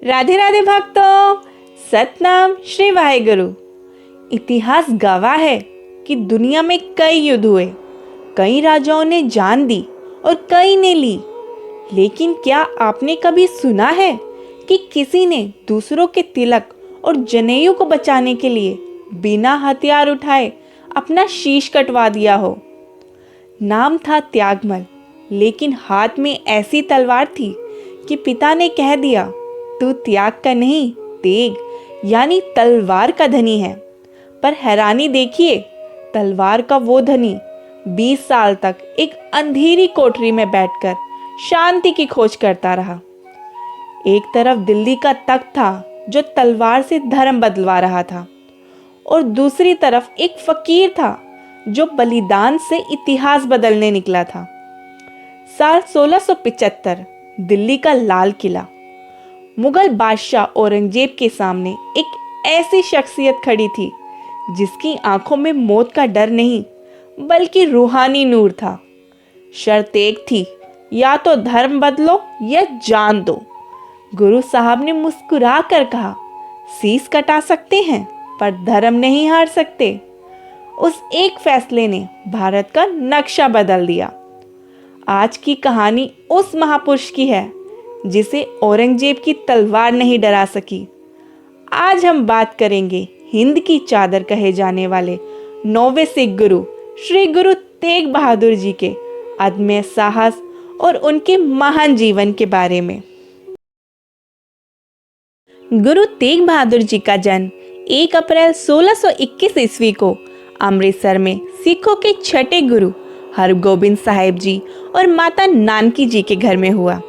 राधे राधे भक्तों, सतनाम श्री वाहेगुरु। इतिहास गवाह है कि दुनिया में कई युद्ध हुए, कई राजाओं ने जान दी और कई ने ली। लेकिन क्या आपने कभी सुना है कि किसी ने दूसरों के तिलक और जनेऊ को बचाने के लिए बिना हथियार उठाए अपना शीश कटवा दिया हो? नाम था त्यागमल, लेकिन हाथ में ऐसी तलवार थी कि पिता ने कह दिया, तू त्याग का नहीं, तेग यानी तलवार का धनी है। पर हैरानी देखिए, तलवार का वो धनी 20 साल तक एक अंधेरी कोठरी में बैठकर शांति की खोज करता रहा। एक तरफ दिल्ली का तख्त था जो तलवार से धर्म बदलवा रहा था, और दूसरी तरफ एक फकीर था जो बलिदान से इतिहास बदलने निकला था। साल 1675, दिल्ली का लाल किला। मुगल बादशाह औरंगजेब के सामने एक ऐसी शख्सियत खड़ी थी जिसकी आंखों में मौत का डर नहीं बल्कि रूहानी नूर था। शर्त एक थी, या तो धर्म बदलो या जान दो। गुरु साहब ने मुस्कुरा कर कहा, शीश कटा सकते हैं पर धर्म नहीं हार सकते। उस एक फैसले ने भारत का नक्शा बदल दिया। आज की कहानी उस महापुरुष की है जिसे औरंगजेब की तलवार नहीं डरा सकी। आज हम बात करेंगे हिंद की चादर कहे जाने वाले 9वें सिख गुरु श्री गुरु तेग बहादुर जी के अदम्य साहस और उनके महान जीवन के बारे में। गुरु तेग बहादुर जी का जन्म 1 अप्रैल 1621 ईस्वी को अमृतसर में सिखों के छठे गुरु हरगोबिंद साहिब जी और माता नानकी जी के घर में हुआ।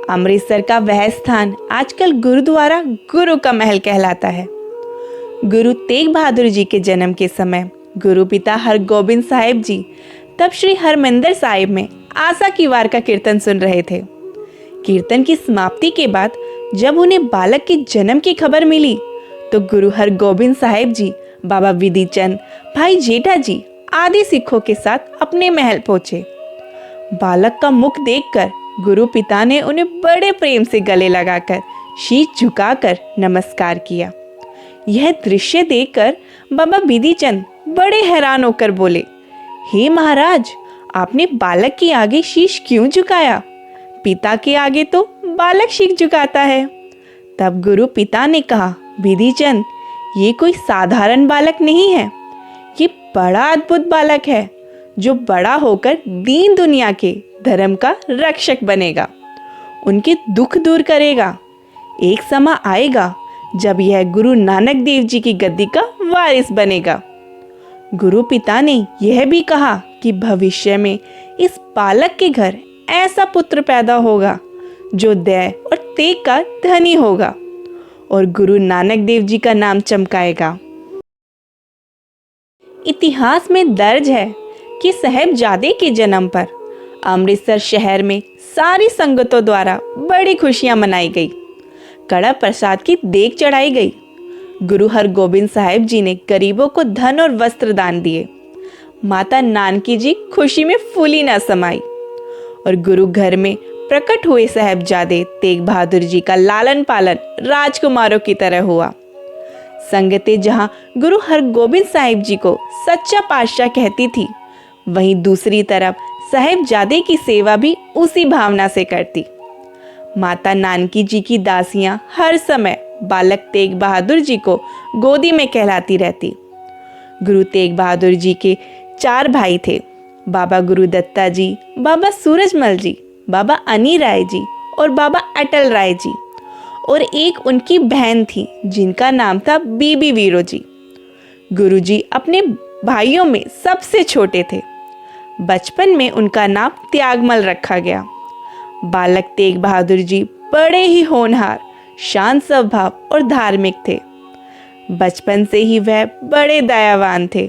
अमृतसर का वह स्थान आजकल गुरुद्वारा गुरु का महल कहलाता है। गुरु तेग बहादुर जी के जन्म के समय गुरु पिता हरगोबिंद साहिब जी तब श्री हरमंदिर साहिब में आसा की वार का कीर्तन सुन रहे थे। कीर्तन की समाप्ति के बाद जब उन्हें बालक के जन्म की खबर मिली तो गुरु हरगोबिंद साहिब जी, बाबा विधि चंद, भाई जेठा जी आदि सिखों के साथ अपने महल पहुंचे। बालक का मुख देखकर गुरु पिता ने उन्हें बड़े प्रेम से गले लगाकर शीश झुकाकर नमस्कार किया। यह दृश्य देखकर बाबा विधि चंद बड़े हैरान होकर बोले, हे महाराज, आपने बालक के आगे शीश क्यों झुकाया? पिता के आगे तो बालक शीश झुकाता है। तब गुरु पिता ने कहा, विधि चंद, ये कोई साधारण बालक नहीं है, ये बड़ा अद्भुत बालक है जो बड़ा होकर दीन दुनिया के धर्म का रक्षक बनेगा, उनके दुख दूर करेगा। एक समय आएगा जब यह गुरु नानक देव जी की गद्दी का वारिस बनेगा। गुरु पिता ने यह भी कहा कि भविष्य में इस बालक के घर ऐसा पुत्र पैदा होगा जो दया और तेग का धनी होगा और गुरु नानक देव जी का नाम चमकाएगा। इतिहास में दर्ज है कि साहिबजादे के जन्म पर अमृतसर शहर में सारी संगतों द्वारा बड़ी खुशियां मनाई गई। कड़ा प्रसाद की देग चढ़ाई गई। गुरु हरगोबिंद साहिब जी ने गरीबों को धन और वस्त्र दान दिए। माता नानकी जी खुशी में फूली न समाई और गुरु घर में प्रकट हुए साहिबजादे तेग बहादुर जी का लालन पालन राजकुमारों की तरह हुआ। संगतें जहां गुरु हरगोबिंद साहिब जी को सच्चा पातशाह कहती थी, वहीं दूसरी तरफ साहिबजादे की सेवा भी उसी भावना से करती। माता नानकी जी की दासियां हर समय बालक तेग बहादुर जी को गोदी में कहलाती रहती। गुरु तेग बहादुर जी के 4 भाई थे, बाबा गुरु दत्ता जी, बाबा सूरजमल जी, बाबा अनी राय जी और बाबा अटल राय जी, और एक उनकी बहन थी जिनका नाम था बीबी वीरो जी। गुरु जी अपने भाइयों में सबसे छोटे थे। बचपन में उनका नाम त्यागमल रखा गया। बालक तेग बहादुर जी बड़े ही होनहार, शांत स्वभाव और धार्मिक थे। बचपन से ही वह बड़े दयावान थे।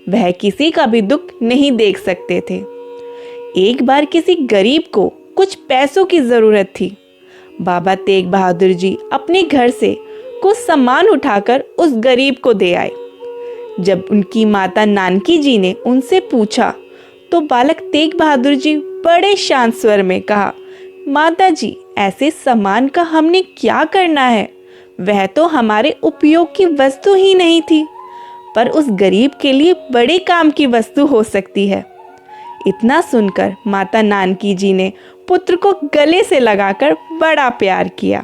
वह किसी का भी दुख नहीं देख सकते थे। एक बार किसी गरीब को कुछ पैसों की जरूरत थी। बाबा तेग बहादुर जी अपने घर से कुछ सामान उठाकर उस गरीब को दे आए। जब उनकी माता नानकी जी ने उनसे पूछा तो बालक तेग बहादुर जी बड़े शांत स्वर में कहा, माताजी, ऐसे सामान का हमने क्या करना है? वह तो हमारे उपयोग की वस्तु ही नहीं थी, पर उस गरीब के लिए बड़े काम की वस्तु हो सकती है। इतना सुनकर माता नानकी जी ने पुत्र को गले से लगाकर बड़ा प्यार किया।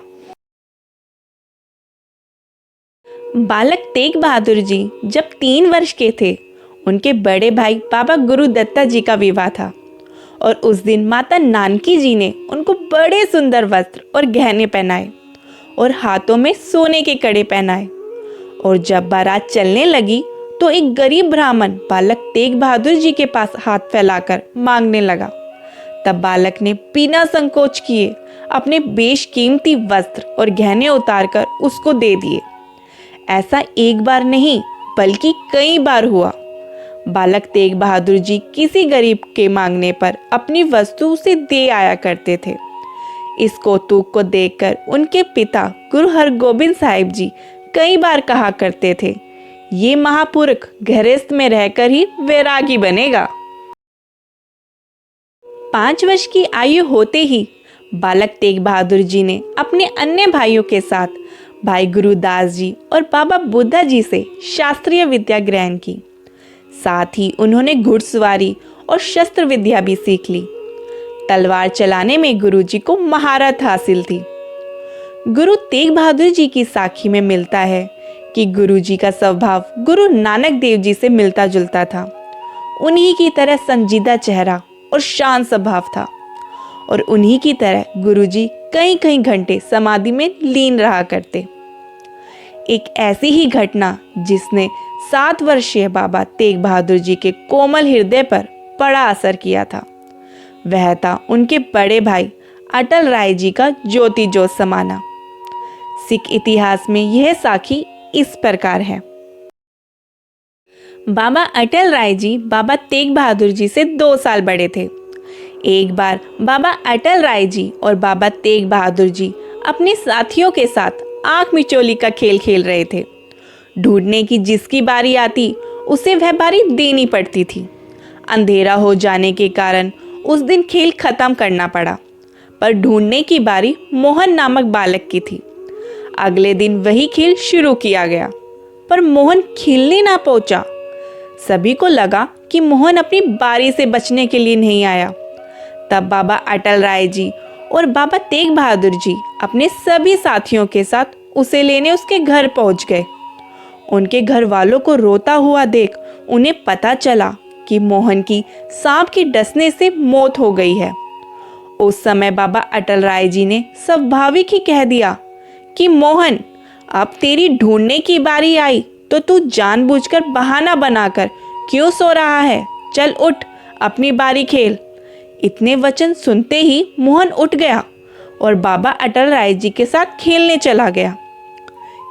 बालक तेग बहादुर जी जब 3 वर्ष के थे, उनके बड़े भाई बाबा गुरु दत्ता जी का विवाह था और उस दिन माता नानकी जी ने उनको बड़े सुंदर वस्त्र और गहने पहनाए और हाथों में सोने के कड़े पहनाए। और जब बारात चलने लगी तो एक गरीब ब्राह्मण बालक तेग बहादुर जी के पास हाथ फैलाकर मांगने लगा। तब बालक ने बिना संकोच किए अपने बेशकीमती वस्त्र और गहने उतारकर उसको दे दिए। ऐसा एक बार नहीं बल्कि कई बार हुआ। बालक तेग बहादुर जी किसी गरीब के मांगने पर अपनी वस्तु उसे दे आया करते थे। इस कौतुक को देखकर उनके पिता गुरु हरगोबिंद साहिब जी कई बार कहा करते थे, ये महापुरुष गृहस्थ में रहकर ही वैरागी बनेगा। 5 वर्ष की आयु होते ही बालक तेग बहादुर जी ने अपने अन्य भाइयों के साथ भाई गुरुदास जी और बाबा बुद्धा जी से शास्त्रीय विद्या ग्रहण की। साथ ही उन्होंने घुड़सवारी और शस्त्र विद्या भी सीख ली। तलवार चलाने में गुरुजी को महारत हासिल थी। गुरु तेग बहादुर जी की साखी में मिलता है कि गुरुजी का स्वभाव गुरु नानक देव जी से मिलता जुलता था। उन्हीं की तरह संजीदा चेहरा और शांत स्वभाव था और उन्हीं की तरह गुरुजी कई कई घंटे समाधि में लीन रहा करते। एक ऐसी ही घटना जिसने 7 वर्षीय बाबा तेग बहादुर जी के कोमल हृदय पर बड़ा असर किया था, वह था उनके बड़े भाई अटल राय जी का ज्योति ज्योत समाना। सिख इतिहास में यह साखी इस प्रकार है। बाबा अटल राय जी बाबा तेग बहादुर जी से 2 साल बड़े थे। एक बार बाबा अटल राय जी और बाबा तेग बहादुर जी अपने साथियों के साथ आंख मिचोली का खेल खेल रहे थे। ढूंढने की जिसकी बारी आती उसे वह बारी देनी पड़ती थी। अंधेरा हो जाने के कारण उस दिन खेल खत्म करना पड़ा, पर ढूंढने की बारी मोहन नामक बालक की थी। अगले दिन वही खेल शुरू किया गया, पर मोहन खेलने ना पहुंचा। सभी को लगा कि मोहन अपनी बारी से बचने के लिए नहीं आया। तब बाबा अटल राय जी और बाबा तेग बहादुर जी अपने सभी साथियों के साथ उसे लेने उसके घर पहुंच गए। उनके घर वालों को रोता हुआ देख उन्हें पता चला कि मोहन की सांप के डसने से मौत हो गई है। उस समय बाबा अटल राय जी ने स्वाभाविक ही कह दिया कि मोहन, अब तेरी ढूंढने की बारी आई तो तू जानबूझकर बहाना बनाकर क्यों सो रहा है? चल उठ, अपनी बारी खेल। इतने वचन सुनते ही मोहन उठ गया और बाबा अटल राय जी के साथ खेलने चला गया।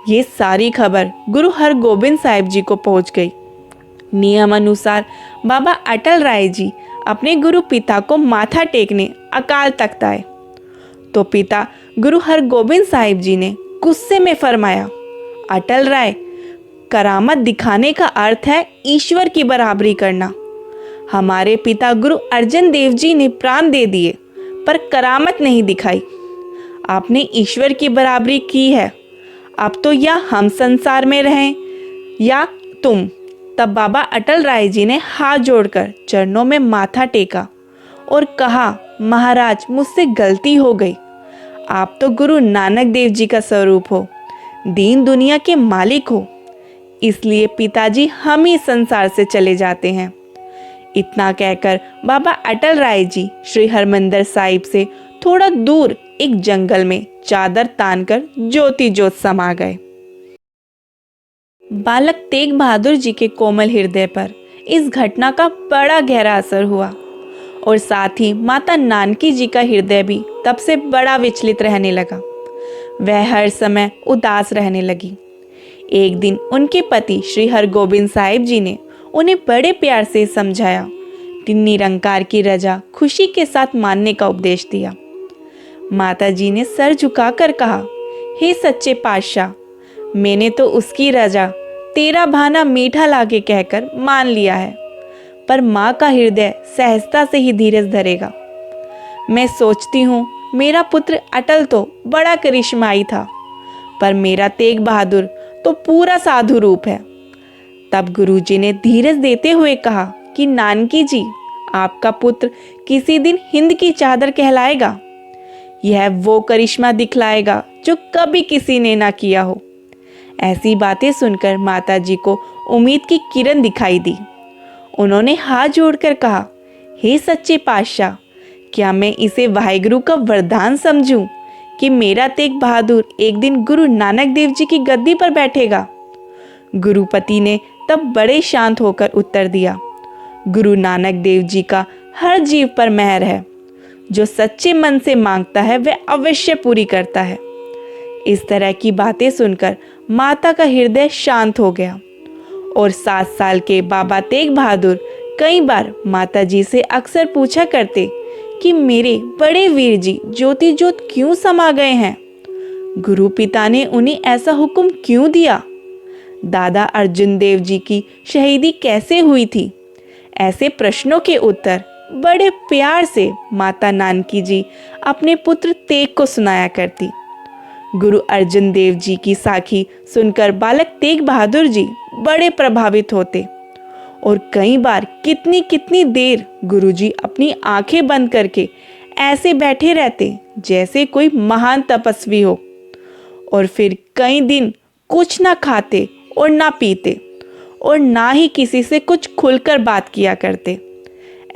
ये सारी खबर गुरु हरगोबिंद साहिब जी को पहुंच गई। नियम अनुसार बाबा अटल राय जी अपने गुरु पिता को माथा टेकने अकाल तख्त आए, तो पिता गुरु हरगोबिंद साहिब जी ने गुस्से में फरमाया, अटल राय, करामत दिखाने का अर्थ है ईश्वर की बराबरी करना। हमारे पिता गुरु अर्जन देव जी ने प्राण दे दिए पर करामत नहीं दिखाई। आपने ईश्वर की बराबरी की है। अब तो या हम संसार में रहें या तुम। तब बाबा अटल राय जी ने हाथ जोड़कर चरणों में माथा टेका और कहा, महाराज, मुझसे गलती हो गई। आप तो गुरु नानक देव जी का स्वरूप हो, दीन दुनिया के मालिक हो, इसलिए पिताजी हम ही संसार से चले जाते हैं। इतना कहकर बाबा अटल राय जी श्री हरमंदिर साहिब से थोड़ा दूर एक जंगल में चादर तानकर ज्योति ज्योत समा गए। बालक तेग बहादुर जी के कोमल हृदय पर इस घटना का बड़ा गहरा असर हुआ और साथ ही माता नानकी जी का हृदय भी तब से बड़ा विचलित रहने लगा। वह हर समय उदास रहने लगी। एक दिन उनके पति श्री हरगोबिंद साहिब जी ने उन्हें बड़े प्यार से समझाया कि निरंकार की रजा खुशी के साथ मानने का उपदेश दिया। माता जी ने सर झुकाकर कहा, हे सच्चे पातशाह, मैंने तो उसकी रजा तेरा भाना मीठा लागे कहकर मान लिया है, पर माँ का हृदय सहजता से ही धीरज धरेगा। मैं सोचती हूँ मेरा पुत्र अटल तो बड़ा करिश्माई था, पर मेरा तेग बहादुर तो पूरा साधु रूप है। तब गुरुजी ने धीरज देते हुए कहा कि नानकी जी, आपका पुत्र किसी दिन हिंद की चादर कहलाएगा। यह वो करिश्मा दिखलाएगा जो कभी किसी ने ना किया हो। ऐसी बातें सुनकर माताजी को उम्मीद की किरण दिखाई दी। उन्होंने हाथ जोड़कर कहा, हे सच्चे पातशाह, क्या मैं इसे वाहेगुरु का वरदान समझूं कि मेरा तेग बहादुर एक दिन गुरु नानक देव जी की गद्दी पर बैठेगा। गुरुपति ने तब बड़े शांत होकर उत्तर दिया, गुरु नानक देव जी का हर जीव पर मेहर है। जो सच्चे मन से मांगता है वह अवश्य पूरी करता है। इस तरह की बातें सुनकर माता का हृदय शांत हो गया और 7 साल के बाबा तेग बहादुर कई बार माता जी से अक्सर पूछा करते कि मेरे बड़े वीर जी ज्योति ज्योत क्यों समा गए हैं। गुरु पिता ने उन्हें ऐसा हुक्म क्यों दिया। दादा अर्जुन देव जी की शहीदी कैसे हुई थी। ऐसे प्रश्नों के उत्तर बड़े प्यार से माता नानकी जी अपने पुत्र तेग को सुनाया करती। गुरु अर्जुन देव जी की साखी सुनकर बालक तेग बहादुर जी बड़े प्रभावित होते और कई बार कितनी कितनी देर गुरुजी अपनी आंखें बंद करके ऐसे बैठे रहते जैसे कोई महान तपस्वी हो, और फिर कई दिन कुछ ना खाते और ना पीते और ना ही किसी से कुछ खुलकर बात किया करते।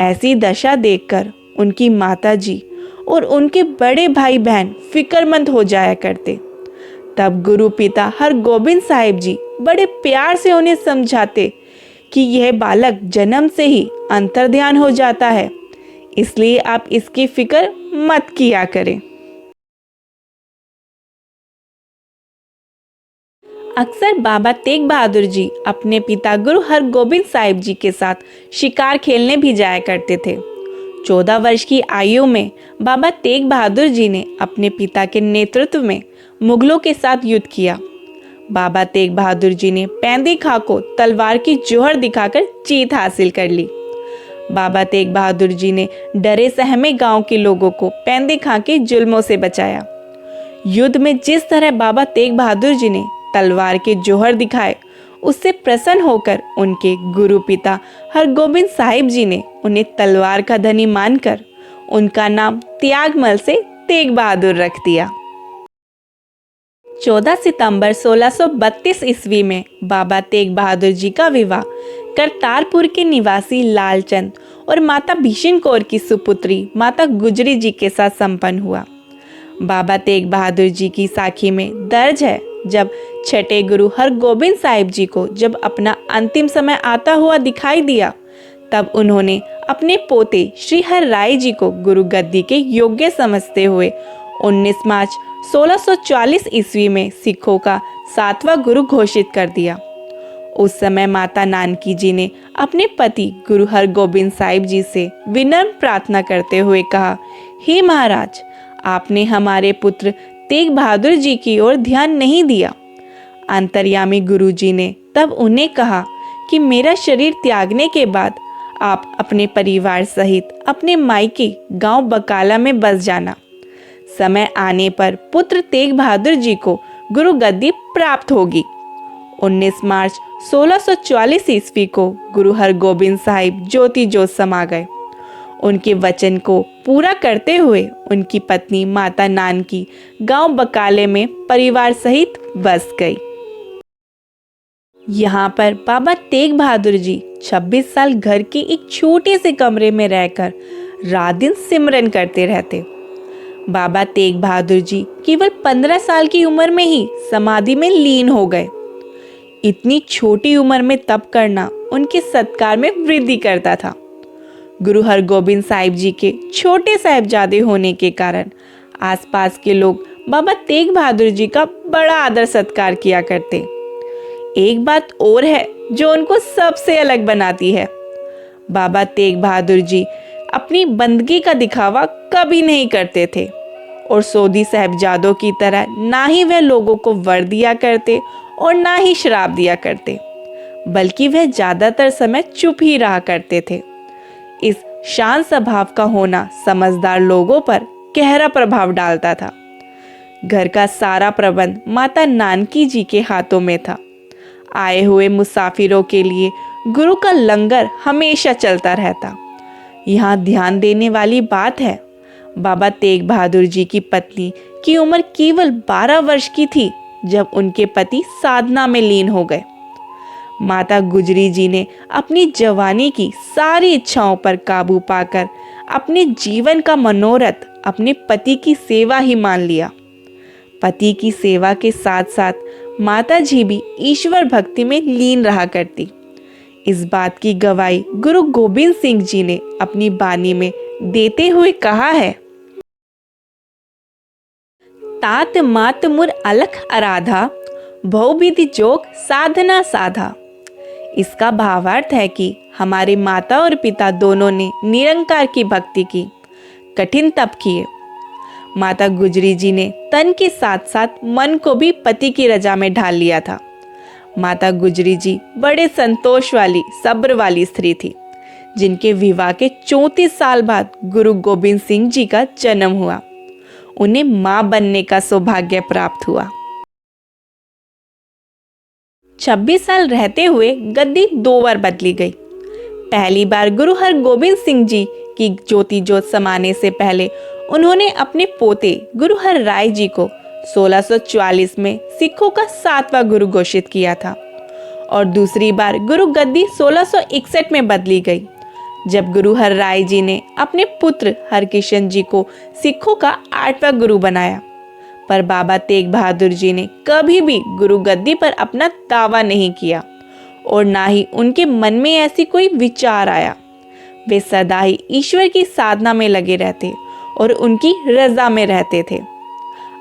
ऐसी दशा देखकर उनकी माताजी और उनके बड़े भाई बहन फिक्रमंद हो जाया करते। तब गुरु पिता हरगोबिंद साहिब जी बड़े प्यार से उन्हें समझाते कि यह बालक जन्म से ही अंतर्ध्यान हो जाता है, इसलिए आप इसकी फिक्र मत किया करें। अक्सर बाबा तेग बहादुर जी अपने पिता गुरु हरगोबिंद साहिब जी के साथ शिकार खेलने भी जाया करते थे। 14 वर्ष की आयु में बाबा तेग बहादुर जी ने अपने पिता के नेतृत्व में मुगलों के साथ युद्ध किया। बाबा तेग बहादुर जी ने पैंदी खां को तलवार की जोहर दिखाकर जीत हासिल कर ली। बाबा तेग बहादुर जी ने डरे सहमे गांव के लोगों को पैंदी खां के जुल्मों से बचाया। युद्ध में जिस तरह बाबा तेग बहादुर जी ने तलवार के जोहर दिखाए, उससे प्रसन्न होकर उनके गुरु पिता हरगोबिंद साहिब जी ने उन्हें तलवार का धनी मानकर उनका नाम त्यागमल से तेग बहादुर रख दिया। 14 सितंबर 1632 ईस्वी में बाबा तेग बहादुर जी का विवाह करतारपुर के निवासी लालचंद और माता भीषण कौर की सुपुत्री माता गुजरी जी के साथ संपन्न हुआ। बाबा तेग बहादुर जी की साखी में दर्ज है, जब छठे गुरु हरगोबिंद साहिब जी को जब अपना अंतिम समय आता हुआ दिखाई दिया, तब उन्होंने अपने पोते श्री हर राय जी को गुरु गद्दी के योग्य समझते हुए 19 मार्च 1640 ईस्वी में सिखों का 7वां गुरु घोषित कर दिया। उस समय माता नानकी जी ने अपने पति गुरु हरगोबिंद साहिब जी से विनम्र प्रार्थना करते हुए कहा, हे महाराज, आपने हमारे पुत्र तेग बहादुर जी की ओर ध्यान नहीं दिया। अंतर्यामी गुरु जी ने तब उन्हें कहा कि मेरा शरीर त्यागने के बाद आप अपने परिवार सहित अपने मायके गांव बकाला में बस जाना। समय आने पर पुत्र तेग बहादुर जी को गुरु गद्दी प्राप्त होगी। 19 मार्च 1644 ईस्वी को गुरु हरगोबिंद साहिब ज्योति ज्योत समा गए। उनके वचन को पूरा करते हुए उनकी पत्नी माता नानकी गांव बकाले में परिवार सहित बस गई। यहाँ पर बाबा तेग बहादुर जी 26 साल घर के एक छोटे से कमरे में रहकर रात दिन सिमरन करते रहते। बाबा तेग बहादुर जी केवल 15 साल की उम्र में ही समाधि में लीन हो गए। इतनी छोटी उम्र में तप करना उनके सत्कार में वृद्धि करता था। गुरु हरगोबिंद साहिब जी के छोटे साहिबजादे होने के कारण आसपास के लोग बाबा तेग बहादुर जी का बड़ा आदर सत्कार किया करते। एक बात और है जो उनको सबसे अलग बनाती है, बाबा तेग बहादुर जी अपनी बंदगी का दिखावा कभी नहीं करते थे और सोधी साहिबजादों की तरह ना ही वह लोगों को वर दिया करते और ना ही शराब दिया करते, बल्कि वह ज्यादातर समय चुप ही रहा करते थे। इस शांत स्वभाव का होना समझदार लोगों पर गहरा प्रभाव डालता था। घर का सारा प्रबंध माता नानकी जी के हाथों में था। आए हुए मुसाफिरों के लिए गुरु का लंगर हमेशा चलता रहता। यहाँ ध्यान देने वाली बात है, बाबा तेग बहादुर जी की पत्नी की उम्र केवल 12 वर्ष की थी जब उनके पति साधना में लीन हो गए। माता गुजरी जी ने अपनी जवानी की सारी इच्छाओं पर काबू पाकर अपने जीवन का मनोरथ अपने पति की सेवा ही मान लिया। पति की सेवा के साथ साथ माता जी भी ईश्वर भक्ति में लीन रहा करती। इस बात की गवाही गुरु गोबिंद सिंह जी ने अपनी बानी में देते हुए कहा है, तात मात मुर अलख आराधा, भव विधि जोग साधना साधा। इसका भावार्थ है कि हमारे माता और पिता दोनों ने निरंकार की भक्ति की, कठिन तप किए। माता गुजरी जी ने तन के साथ साथ मन को भी पति की रजा में ढाल लिया था। माता गुजरी जी बड़े संतोष वाली, सब्र वाली स्त्री थी, जिनके विवाह के 34 साल बाद गुरु गोबिंद सिंह जी का जन्म हुआ। उन्हें मां बनने का सौभाग्य प्राप्त हुआ। 26 साल रहते हुए गद्दी 2 बार बदली गई। पहली बार गुरु हरगोबिंद सिंह जी की ज्योति जोत समाने से पहले उन्होंने अपने पोते गुरु हर राय जी को 1644 में सिखों का 7वां गुरु घोषित किया था और दूसरी बार गुरु गद्दी 1661 में बदली गई, जब गुरु हर राय जी ने अपने पुत्र हरकिशन जी को सिखों का 8वां गुरु बनाया। पर बाबा तेग बहादुर जी ने कभी भी गुरु गद्दी पर अपना दावा नहीं किया और ना ही उनके मन में ऐसी कोई विचार आया। वे सदा ही ईश्वर की साधना में लगे रहते और उनकी रजा में रहते थे।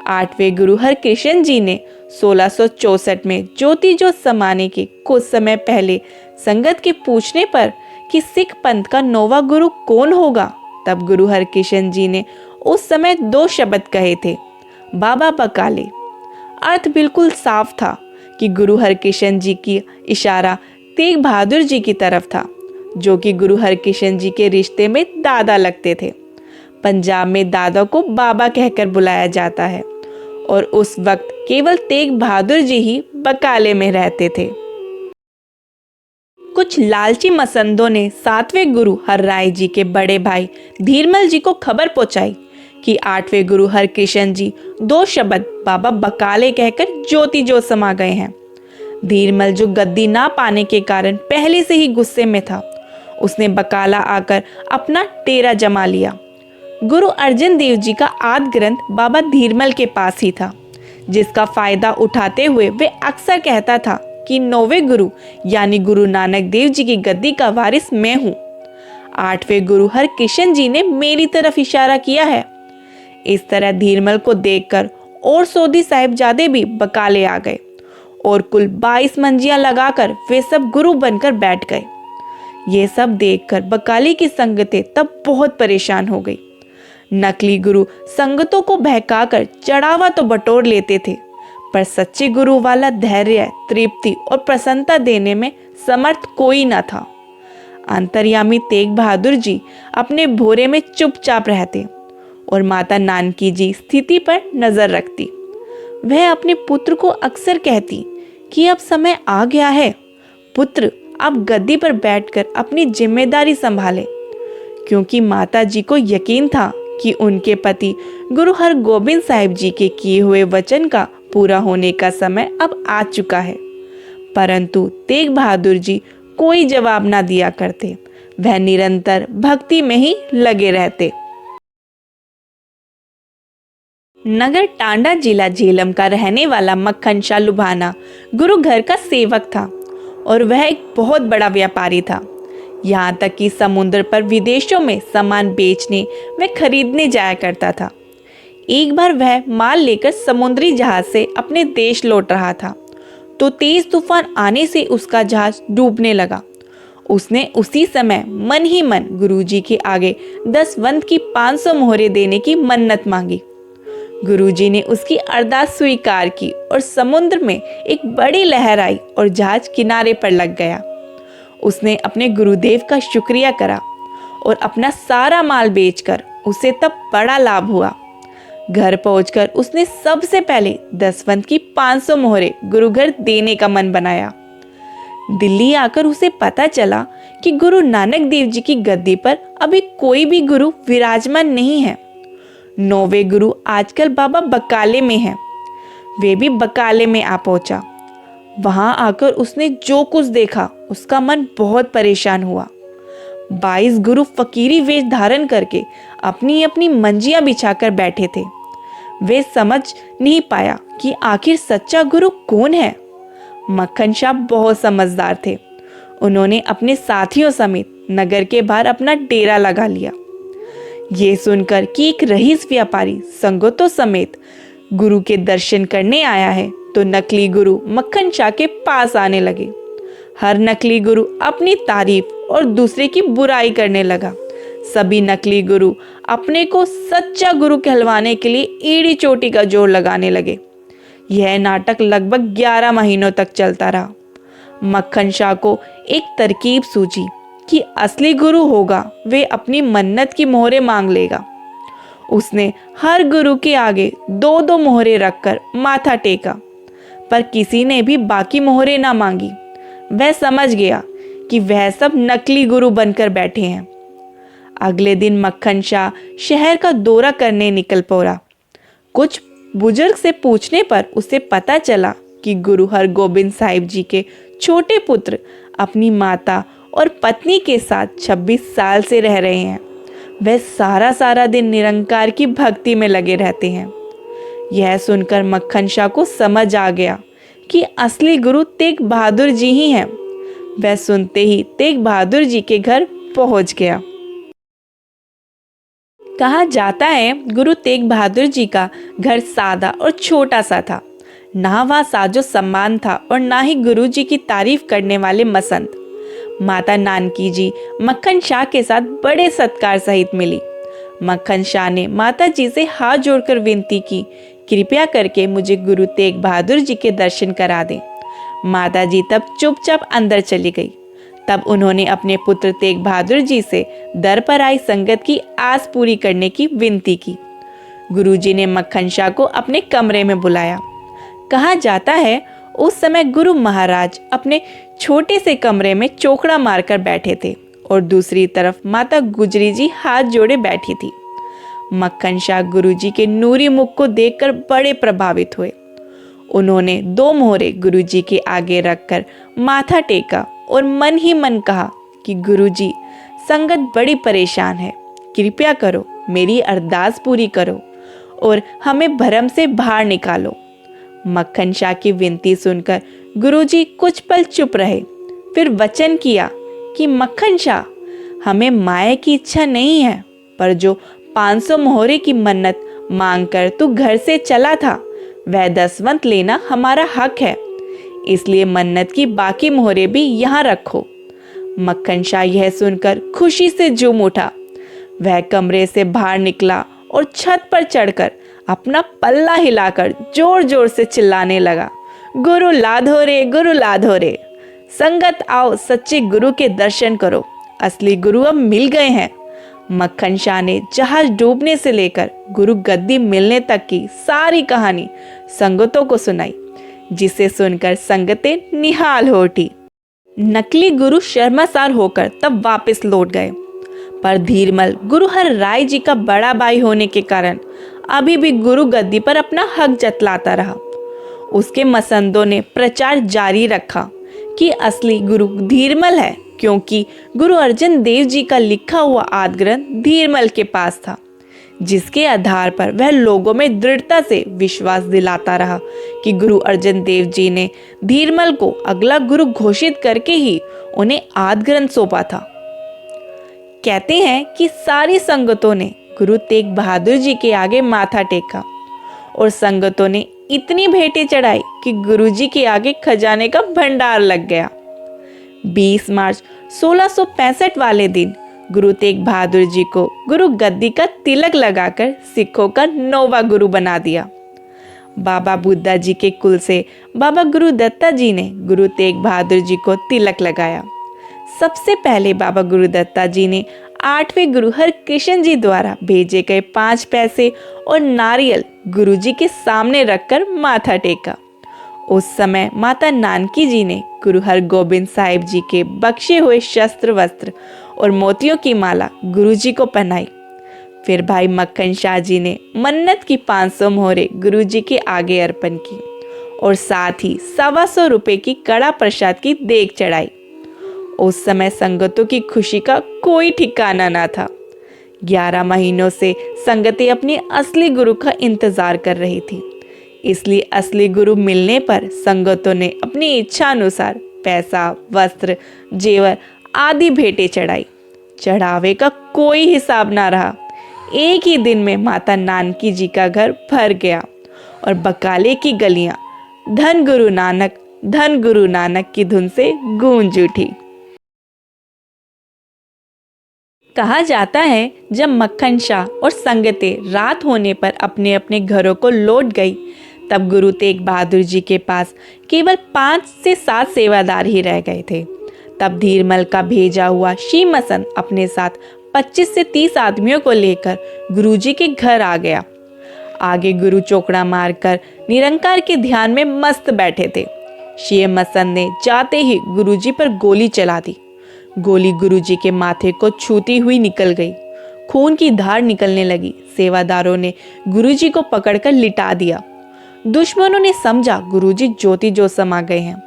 8वें गुरु हरकृष्ण जी ने 1664 में ज्योति जोत समाने के कुछ समय पहले संगत के पूछने पर कि सिख पंथ का 9वां गुरु कौन होगा, तब गुरु हरकृष्ण जी ने उस समय 2 शब्द कहे थे, बाबा बकाले। अर्थ बिल्कुल साफ था कि गुरु हरकृष्ण जी की इशारा तेग बहादुर जी की तरफ था, जो कि गुरु हरकृष्ण जी के रिश्ते में दादा लगते थे। पंजाब में दादा को बाबा कहकर बुलाया जाता है और उस वक्त केवल तेग बहादुर जी ही बकाले में रहते थे। कुछ लालची मसंदों ने 7वें गुरु हर राय जी के बड़े भाई धीरमल जी को खबर पहुंचाई कि 8वें गुरु हरकृष्ण जी 2 शब्द बाबा बकाले कहकर ज्योति जोत समा गए हैं। धीरमल, जो गद्दी ना पाने के कारण पहले से ही गुस्से में था, उसने बकाला आकर अपना डेरा जमा लिया। गुरु अर्जन देव जी का आदि ग्रंथ बाबा धीरमल के पास ही था, जिसका फायदा उठाते हुए वे अक्सर कहता था कि 9वें गुरु यानी गुरु नानक देव जी की गद्दी का वारिस मैं हूँ। 8वें गुरु हरकृष्ण जी ने मेरी तरफ इशारा किया है। इस तरह धीरमल को देखकर और सोधी साहिबजादे भी बकाले आ गए और कुल 22 मंजियां लगाकर वे सब गुरु बनकर बैठ गए। ये सब देखकर बकाली की संगतें तब बहुत परेशान हो गई। नकली गुरु संगतों को बहकाकर चढ़ावा तो बटोर लेते थे, पर सच्चे गुरु वाला धैर्य, तृप्ति और प्रसन्नता देने में समर्थ कोई न था। अंतर्यामी तेग बहादुर जी अपने भोरे में चुपचाप रहते और माता नानकी जी स्थिति पर नजर रखती। वह अपने पुत्र को अक्सर कहती कि अब समय आ गया है, पुत्र आप गद्दी पर बैठकर अपनी जिम्मेदारी संभालें, क्योंकि माता जी को यकीन था कि उनके पति गुरु हरगोबिंद साहिब जी के किए हुए वचन का पूरा होने का समय अब आ चुका है। परंतु तेग बहादुर जी कोई जवाब ना दिया करते, वह निरंतर भक्ति में ही लगे रहते। नगर टांडा जिला झेलम का रहने वाला मक्खन शाह लुभाना गुरु घर का सेवक था और वह एक बहुत बड़ा व्यापारी था। यहाँ तक कि समुद्र पर विदेशों में सामान बेचने व खरीदने जाया करता था। एक बार वह माल लेकर समुद्री जहाज से अपने देश लौट रहा था तो तेज तूफान आने से उसका जहाज डूबने लगा। उसने उसी समय मन ही मन गुरुजी के आगे 10 वंत की 500 मोहरे देने की मन्नत मांगी। गुरुजी ने उसकी अरदास स्वीकार की और समुद्र में एक बड़ी लहर आई और जहाज किनारे पर लग गया। उसने अपने गुरुदेव का शुक्रिया करा और अपना सारा माल बेचकर उसे तब बड़ा लाभ हुआ घर पहुंचकर उसने सबसे पहले दसवंत की 500 मोहरे गुरु घर देने का मन बनाया। दिल्ली आकर उसे पता चला कि गुरु नानक देव जी की गद्दी पर अभी कोई भी गुरु विराजमान नहीं है। 9वें गुरु आजकल बाबा बकाले में हैं। वे भी बकाले में आ पहुंचा। वहां आकर उसने जो कुछ देखा उसका मन बहुत परेशान हुआ। 22 गुरु फकीरी वेश धारण करके अपनी अपनी मंजियां बिछाकर बैठे थे। वे समझ नहीं पाया कि आखिर सच्चा गुरु कौन है। मक्खन शाह बहुत समझदार थे। उन्होंने अपने साथियों समेत नगर के बाहर अपना डेरा लगा लिया। ये सुनकर कि एक रईस व्यापारी संगतों समेत गुरु के दर्शन करने आया है, तो नकली गुरु मक्खन शाह के पास आने लगे। हर नकली गुरु अपनी तारीफ और दूसरे की बुराई करने लगा। सभी नकली गुरु अपने को सच्चा गुरु कहलवाने के लिए एड़ी चोटी का जोर लगाने लगे। यह नाटक लगभग 11 महीनों तक चलता रहा। मक्खन शाह को एक तरकीब सूझी कि असली गुरु होगा वे अपनी मन्नत की मोहरे मांग लेगा। उसने हर गुरु के आगे 2-2 मोहरे रखकर माथा टेका, पर किसी ने भी बाकी मोहरे ना मांगी। वह समझ गया कि वह सब नकली गुरु बनकर बैठे हैं। अगले दिन मक्खन शाह शहर का दौरा करने निकल पड़ा। कुछ बुजुर्ग से पूछने पर उसे पता चला कि गुरु हरगोबिंद साहिब जी के छोटे पुत्र अपनी माता और पत्नी के साथ 26 साल से रह रहे हैं। वह सारा दिन निरंकार की भक्ति में लगे रहते हैं। यह सुनकर मक्खन शाह को समझ आ गया कि असली गुरु तेग बहादुर जी ही हैं। वह सुनते ही तेग बहादुर जी के घर पहुंच गया। कहा जाता है गुरु तेग बहादुर जी का घर सादा और छोटा सा था। ना वहाँ साजो सम्मान था और ना ही गुरु जी की तारीफ करने वाले मसंद। माता नानकी जी मक्खन शाह के साथ बड़े सत्कार सहित मिली। मक्खन शाह ने माता जी से हाथ जोड़कर विनती की, कृपया करके मुझे गुरु तेग बहादुर जी के दर्शन करा दें। माता जी तब चुपचाप अंदर चली गई। तब उन्होंने अपने पुत्र तेग बहादुर जी से दर पर आई संगत की आस पूरी करने की विनती की। गुरुजी ने मक्खन शाह को अपने कमरे में बुलाया। कहा जाता है उस समय गुरु महाराज अपने छोटे से कमरे में चौकड़ा मारकर बैठे थे और दूसरी तरफ माता गुजरी जी हाथ जोड़े बैठी थी। मक्खन शाह गुरुजी के नूरी मुख को देखकर बड़े प्रभावित हुए। उन्होंने 2 मोहरे गुरुजी के आगे रखकर माथा टेका और मन ही मन कहा कि गुरुजी, संगत बड़ी परेशान है, कृपया करो मेरी अरदास पूरी करो और हमें भरम से बाहर निकालो। मक्खन शाह की विनती सुनकर गुरुजी कुछ पल चुप रहे, फिर वचन किया कि मक्खन शाह, हमें माया की इच्छा नहीं है, पर जो 500 मोहरे की मन्नत मांगकर तू घर से चला था वह दसवंत लेना हमारा हक है, इसलिए मन्नत की बाकी मोहरे भी यहाँ रखो। मक्खन शाह यह सुनकर खुशी से झूम उठा। वह कमरे से बाहर निकला और छत पर चढ़कर अपना पल्ला हिलाकर जोर जोर से चिल्लाने लगा, गुरु लाधो रे, गुरु लाधो रे। संगत आओ, सच्चे गुरु के दर्शन करो, असली गुरु अब मिल गए हैं। मक्खन शाह ने जहाज डूबने से लेकर गुरु गद्दी मिलने तक की सारी कहानी संगतों को सुनाई, जिसे सुनकर संगतें निहाल हो उठी। नकली गुरु शर्मासार होकर तब वापस लौट गए, पर धीरमल गुरु हर राय जी का बड़ा भाई होने के कारण अभी भी गुरु गद्दी पर अपना हक जतलाता रहा। उसके मसंदों ने प्रचार जारी रखा कि असली गुरु धीरमल है, क्योंकि गुरु अर्जन देव जी का लिखा हुआ आदि ग्रंथ धीरमल के पास था, जिसके आधार पर वह लोगों में दृढ़ता से विश्वास दिलाता रहा कि गुरु अर्जन देव जी ने धीरमल को अगला गुरु घोषित करके ही उन्हें आदि ग्रंथ सौंपा था। कहते हैं कि सारी संगतों ने गुरु तेग बहादुर जी के आगे माथा टेका और संगतों ने इतनी भेंटें चढ़ाई कि गुरु जी के आगे खजाने का भंडार लग गया। 20 मार्च 1665 वाले दिन गुरु तेग बहादुर जी को गुरु गद्दी का तिलक लगाकर सिखों का 9वां गुरु बना दिया। बाबा बुद्धा जी के कुल से बाबा गुरु दत्ता जी ने गुरु तेग बहादुर जी को तिलक लगाया। सबसे पहले बाबा गुरु दत्ता जी ने 8वें गुरु हरकृष्ण जी द्वारा भेजे गए 5 पैसे और नारियल गुरुजी के सामने रखकर माथा टेका। उस समय माता नानकी जी ने गुरु हरगोबिंद साहिब जी के बख्शे हुए शस्त्र वस्त्र और मोतियों की माला गुरुजी को पहनाई। फिर भाई मक्खन शाह जी ने मन्नत की 500 मोहरे गुरुजी के आगे अर्पण की और साथ ही 125 रुपए की कड़ा प्रसाद की देग चढ़ाई। उस समय संगतों की खुशी का कोई ठिकाना ना था। 11 महीनों से संगतें अपने असली गुरु का इंतजार कर रही थी, इसलिए असली गुरु मिलने पर संगतों ने अपनी इच्छा अनुसार पैसा, वस्त्र, जेवर आदि भेंटें चढ़ाई। चढ़ावे का कोई हिसाब ना रहा। एक ही दिन में माता नानकी जी का घर भर गया और बकाले की गलियां धन गुरु नानक की धुन से गूंज उठी। कहा जाता है जब मक्खन शाह और संगतें रात होने पर अपने अपने घरों को लौट गई, तब गुरु तेग बहादुर जी के पास केवल 5 से 7 सेवादार ही रह गए थे। तब धीरमल का भेजा हुआ शीमसन अपने साथ 25 से 30 आदमियों को लेकर गुरुजी के घर आ गया। आगे गुरु चौकड़ा मारकर निरंकार के ध्यान में मस्त बैठे थे। शीमसन ने जाते ही गुरुजी पर गोली चला दी। गोली गुरुजी के माथे को छूती हुई निकल गई। खून की धार निकलने लगी। सेवादारों ने गुरुजी को पकड़कर लिटा दिया। दुश्मनों ने समझा गुरुजी ज्योति जो समा गए हैं।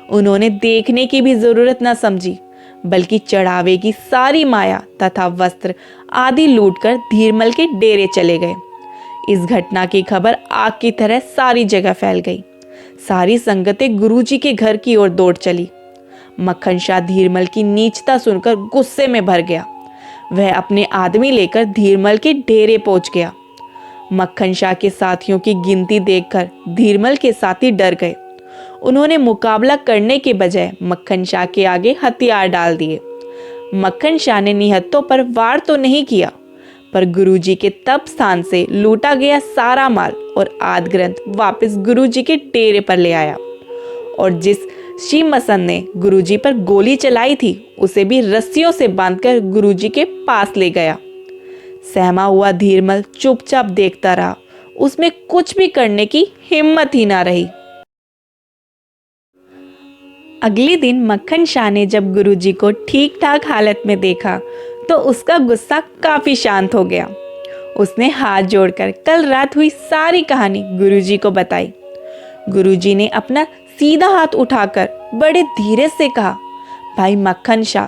उन्होंने देखने की भी जरूरत न समझी, बल्कि चढ़ावे की सारी माया तथा वस्त्र आदि लूटकर धीरमल के डेरे चले गए। इस घटना की खबर आग की तरह सारी जगह फैल गई। सारी संगतें गुरुजी के घर की ओर दौड़ चली। मक्खन शाह धीरमल की नीचता सुनकर गुस्से में भर गया। वह अपने आदमी लेकर धीरमल के डेरे पहुंच गया। मक्खन शाह के साथियों की गिनती देखकर धीरमल के साथी डर गए। उन्होंने मुकाबला करने के बजाय मक्खन शाह के आगे हथियार डाल दिए। मक्खन शाह ने निहत्तों पर वार तो नहीं किया, पर गुरुजी के तप स्थान से लूटा गया सारा माल और आदि ग्रंथ वापस गुरुजी के डेरे पर ले आया और जिस शीमसन ने गुरुजी पर गोली चलाई थी उसे भी रस्सियों से बांधकर गुरुजी के पास ले गया। सहमा हुआ धीरमल चुपचाप देखता रहा। उसमें कुछ भी करने की हिम्मत ही ना रही। अगले दिन मक्खन शाह ने जब गुरुजी को ठीक ठाक हालत में देखा तो उसका गुस्सा काफी शांत हो गया। उसने हाथ जोड़कर कल रात हुई सारी कहानी गुरुजी को बताई। गुरुजी ने अपना सीधा हाथ उठाकर बड़े धीरे से कहा, भाई मक्खन शाह,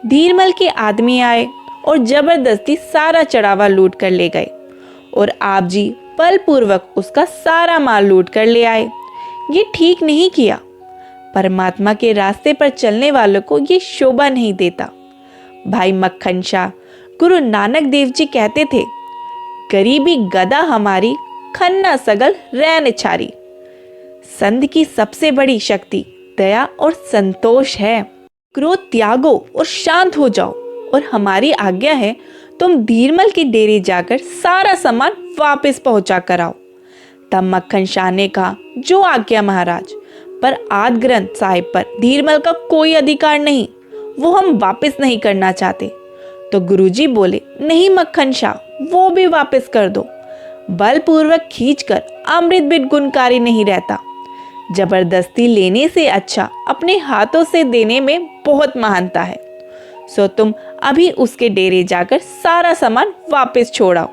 धीरमल के आदमी आए और जबरदस्ती सारा चढ़ावा लूट कर ले गए और आप जी बलपूर्वक उसका सारा माल लूट कर ले आए। ये ठीक नहीं किया। परमात्मा के रास्ते पर चलने वालों को ये शोभा नहीं देता। भाई मक्खन शाह, गुरु नानक देव जी कहते थे, गरीबी गदा हमारी, खन्ना सगल रैन छारी। संत की सबसे बड़ी शक्ति दया और संतोष है। क्रोध त्यागो और शांत हो जाओ और हमारी आज्ञा है तुम धीरमल के डेरे जाकर सारा सामान वापस पहुंचा कर आओ। तब मक्खन शाह ने कहा, जो आज्ञा महाराज, पर आदि ग्रंथ साहिब पर धीरमल का कोई अधिकार नहीं, वो हम वापस नहीं करना चाहते। तो गुरुजी बोले, नहीं मक्खन शाह, वो भी वापस कर दो। बलपूर्वक खींचकर अमृत भी गुणकारी नहीं रहता। जबरदस्ती लेने से अच्छा अपने हाथों से देने में बहुत महानता है। सो तुम अभी उसके डेरे जाकर सारा सामान वापस छोड़ाओ।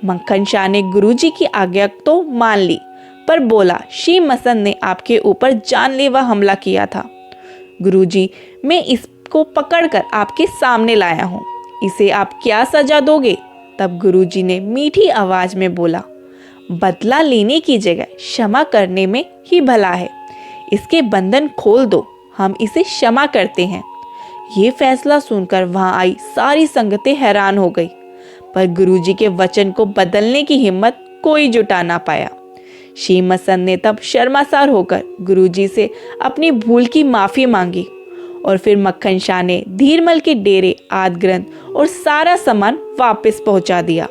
मक्खन शाह ने गुरुजी की आज्ञा तो मान ली, पर बोला, शीमसन ने आपके ऊपर जानलेवा हमला किया था। गुरुजी, मैं इसको पकड़कर आपके सामने लाया हूँ, इसे आप क्या सजा दोगे? तब गुरुजी ने मीठी आवाज में बोला, बदला लेने की जगह क्षमा करने में ही भला है। इसके बंधन खोल दो, हम इसे क्षमा करते हैं। ये फैसला सुनकर वहां आई सारी संगतें हैरान हो गई, पर गुरुजी के वचन को बदलने की हिम्मत कोई जुटा ना पाया। शीमसन ने तब शर्मासार होकर गुरुजी से अपनी भूल की माफी मांगी और फिर मक्खन शाह ने धीरमल के डेरे आदि ग्रंथ और सारा सामान वापस पहुंचा दिया।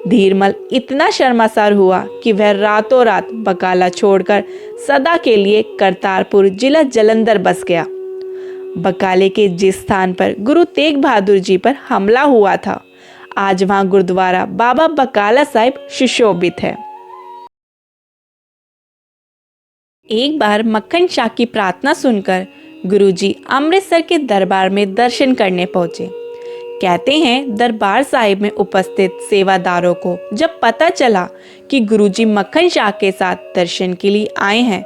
धीरमल इतना शर्मासार हुआ कि वह रातों रात बकाला छोड़कर सदा के लिए करतारपुर जिला जालंधर बस गया। बकाले के जिस स्थान पर गुरु तेग बहादुर जी पर हमला हुआ था, आज वहां गुरुद्वारा बाबा बकाला साहिब सुशोभित है। एक बार मक्खन शाह की प्रार्थना सुनकर गुरुजी अमृतसर के दरबार में दर्शन करने पहुंचे। कहते हैं दरबार साहिब में उपस्थित सेवादारों को जब पता चला कि गुरुजी मक्खन शाह के साथ दर्शन के लिए आए हैं,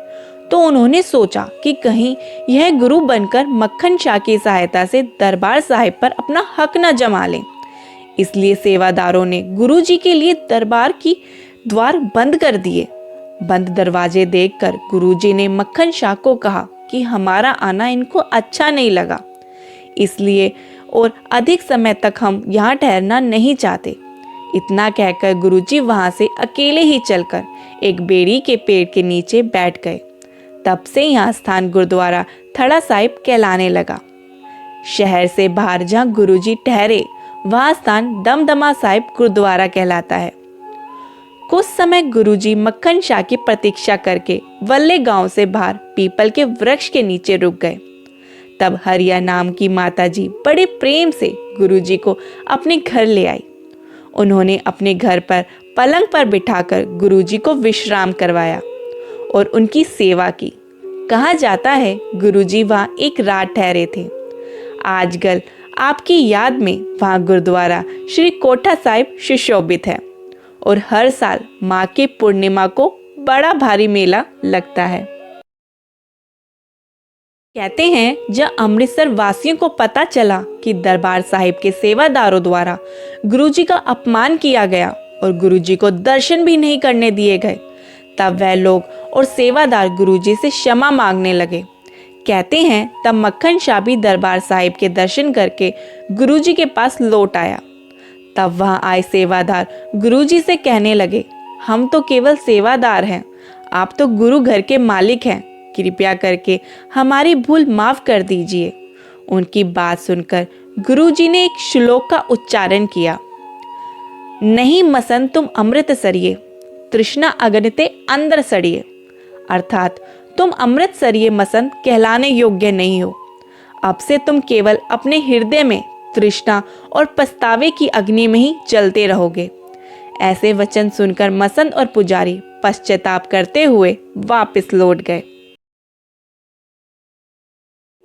तो उन्होंने सोचा कि कहीं यह गुरु बनकर मक्खन शाह की सहायता से दरबार साहिब पर अपना हक न जमा लें। इसलिए सेवादारों ने गुरुजी के लिए दरबार की द्वार बंद कर दिए। बंद दरवाजे देखकर गुरुजी ने मक्खन शाह को कहा कि हमारा आना इनको अच्छा नहीं लगा, इसलिए और अधिक समय तक हम यहाँ ठहरना नहीं चाहते। इतना कहकर गुरुजी वहां से अकेले ही चलकर एक बेरी के पेड़ के नीचे बैठ गए। तब से यहाँ स्थान गुरुद्वारा थड़ा साहिब कहलाने लगा। शहर से बाहर जहाँ गुरुजी ठहरे वह स्थान दमदमा साहिब गुरुद्वारा कहलाता है। कुछ समय गुरुजी मक्खन शाह की प्रतीक्षा करके वल्ले गांव से बाहर पीपल के वृक्ष के नीचे रुक गए। तब हरिया नाम की माताजी बड़े प्रेम से गुरुजी को अपने घर ले आई। उन्होंने अपने घर पर पलंग पर बिठाकर गुरुजी को विश्राम करवाया और उनकी सेवा की। कहा जाता है गुरुजी वहाँ एक रात ठहरे थे। आजकल आपकी याद में वहाँ गुरुद्वारा श्री कोठा साहिब सुशोभित है और हर साल माँ की पूर्णिमा को बड़ा भारी मेला लगता है। कहते हैं जब अमृतसर वासियों को पता चला कि दरबार साहिब के सेवादारों द्वारा गुरुजी का अपमान किया गया और गुरुजी को दर्शन भी नहीं करने दिए गए, तब वह लोग और सेवादार गुरुजी से क्षमा मांगने लगे। कहते हैं तब मक्खन शाह भी दरबार साहिब के दर्शन करके गुरुजी के पास लौट आया। तब वहां आए सेवादार गुरुजी से कहने लगे, हम तो केवल सेवादार हैं, आप तो गुरु घर के मालिक हैं, कृपया करके हमारी भूल माफ कर दीजिए। उनकी बात सुनकर गुरुजी ने एक श्लोक का उच्चारण किया, नहीं मसन तुम अमृत सरिये, तृष्णा अगनिते अंदर सड़िए। अर्थात तुम अमृत सरिये मसन कहलाने योग्य नहीं हो। अब से तुम केवल अपने हृदय में तृष्णा और पछतावे की अग्नि में ही जलते रहोगे। ऐसे वचन सुनकर मसंद और पुजारी पश्चाताप करते हुए वापस लौट गए।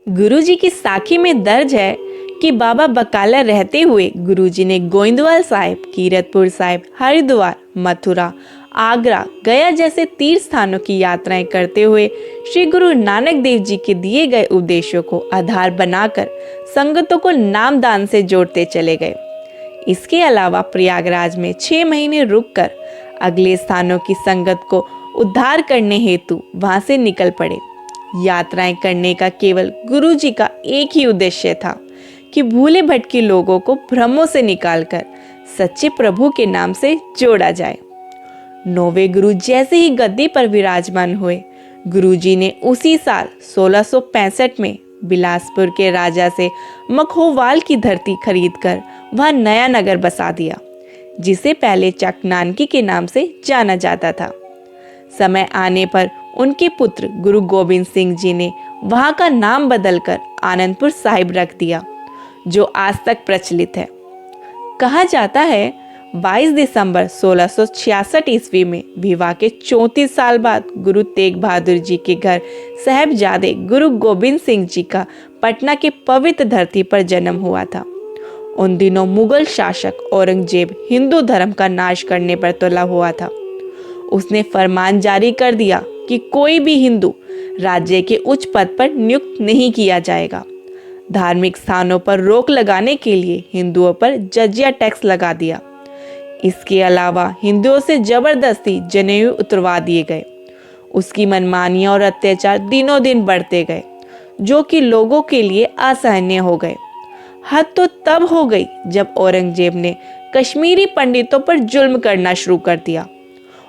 गुरुजी की साखी में दर्ज है कि बाबा बकाला रहते हुए गुरुजी ने गोइंदवाल साहिब, कीरतपुर साहिब, हरिद्वार, मथुरा, आगरा, गया जैसे तीर्थ स्थानों की यात्राएं करते हुए श्री गुरु नानक देव जी के दिए गए उपदेशों को आधार बनाकर संगतों को नामदान से जोड़ते चले गए। इसके अलावा प्रयागराज में 6 महीने रुककर अगले स्थानों की संगत को उद्धार करने हेतु वहां से निकल पड़े। यात्राएं करने का केवल गुरुजी का एक ही उद्देश्य था कि भूले भटके लोगों को भ्रमों से निकालकर सच्चे प्रभु के नाम से जोड़ा जाए। 9वें गुरु जैसे ही गद्दी पर विराजमान हुए, गुरुजी ने उसी साल 1665 में बिलासपुर के राजा से मखोवाल की धरती खरीदकर वहां नया नगर बसा दिया, जिसे पहले चकनानकी के नाम से जाना जाता था। समय आने पर उनके पुत्र गुरु गोबिंद सिंह जी ने वहां का नाम बदलकर आनंदपुर साहिब रख दिया, जो आज तक प्रचलित है। कहा जाता है 22 दिसंबर 1666 ईस्वी में विवाह के 34 साल बाद गुरु तेग बहादुर जी के घर साहिबजादे गुरु गोबिंद सिंह जी का पटना के पवित्र धरती पर जन्म हुआ था। उन दिनों मुगल शासक औरंगजेब हिंदू धर्म का नाश करने पर तुला हुआ था। उसने फरमान जारी कर दिया कि कोई भी हिंदू राज्य के उच्च पद पर नियुक्त नहीं किया जाएगा। धार्मिक स्थानों पर रोक लगाने के लिए हिंदुओं पर जजिया टैक्स लगा दिया। इसके अलावा हिंदुओं से जबरदस्ती जनेऊ उतरवा दिए गए। उसकी मनमानियां और अत्याचार दिनों दिन बढ़ते गए, जो कि लोगों के लिए असहनीय हो गए। हद तो तब हो गई जब औरंगजेब ने कश्मीरी पंडितों पर जुल्म करना शुरू कर दिया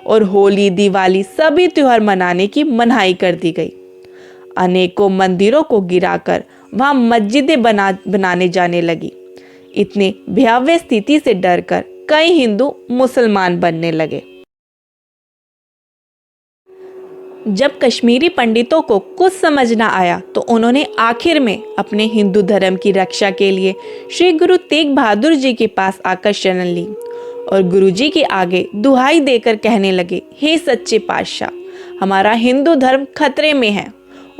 और होली, दिवाली सभी त्योहार मनाने की मनाही कर दी गई। अनेकों मंदिरों को गिराकर वहां मस्जिदें बनाने जाने लगी। इतने भयावह स्थिति से डरकर कई हिंदू मुसलमान बनने लगे। जब कश्मीरी पंडितों को कुछ समझ ना आया तो उन्होंने आखिर में अपने हिंदू धर्म की रक्षा के लिए श्री गुरु तेग बहादुर जी के पास आकर शरण ली और गुरु जी के आगे दुहाई देकर कहने लगे, हे सच्चे पातशाह, हमारा हिंदू धर्म खतरे में है।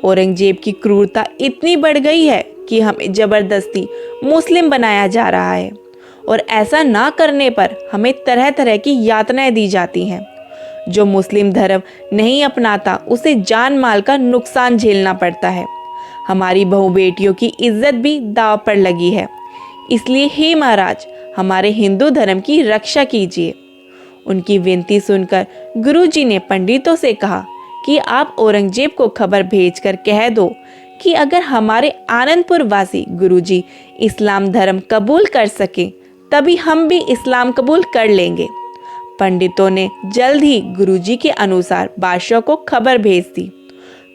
औरंगजेब की क्रूरता इतनी बढ़ गई है कि हमें जबरदस्ती मुस्लिम बनाया जा रहा है और ऐसा ना करने पर हमें तरह तरह की यातनाएं दी जाती हैं। जो मुस्लिम धर्म नहीं अपनाता उसे जान माल का नुकसान झेलना पड़ता है। हमारी बहू बेटियों की इज्जत भी दांव पर लगी है। इसलिए हे महाराज, हमारे हिंदू धर्म की रक्षा कीजिए। उनकी विनती सुनकर गुरुजी ने पंडितों से कहा कि आप औरंगजेब को खबर भेजकर कह दो कि अगर हमारे आनंदपुर वासी गुरुजी इस्लाम धर्म कबूल कर सके तभी हम भी इस्लाम कबूल कर लेंगे। पंडितों ने जल्द ही गुरुजी के अनुसार बादशाह को खबर भेज दी।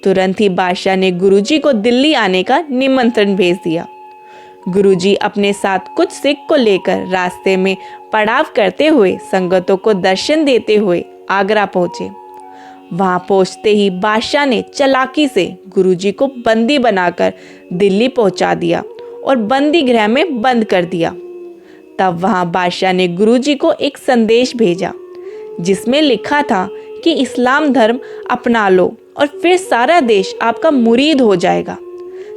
तुरंत ही बादशाह ने गुरुजी को दिल्ली आने का निमंत्रण भेज दिया। गुरुजी अपने साथ कुछ सिख को लेकर रास्ते में पड़ाव करते हुए संगतों को दर्शन देते हुए आगरा पहुंचे। वहां पहुंचते ही बादशाह ने चालाकी से गुरुजी को बंदी बनाकर दिल्ली पहुंचा दिया और बंदी गृह में बंद कर दिया। तब वहां बादशाह ने गुरुजी को एक संदेश भेजा जिसमें लिखा था कि इस्लाम धर्म अपना लो और फिर सारा देश आपका मुरीद हो जाएगा।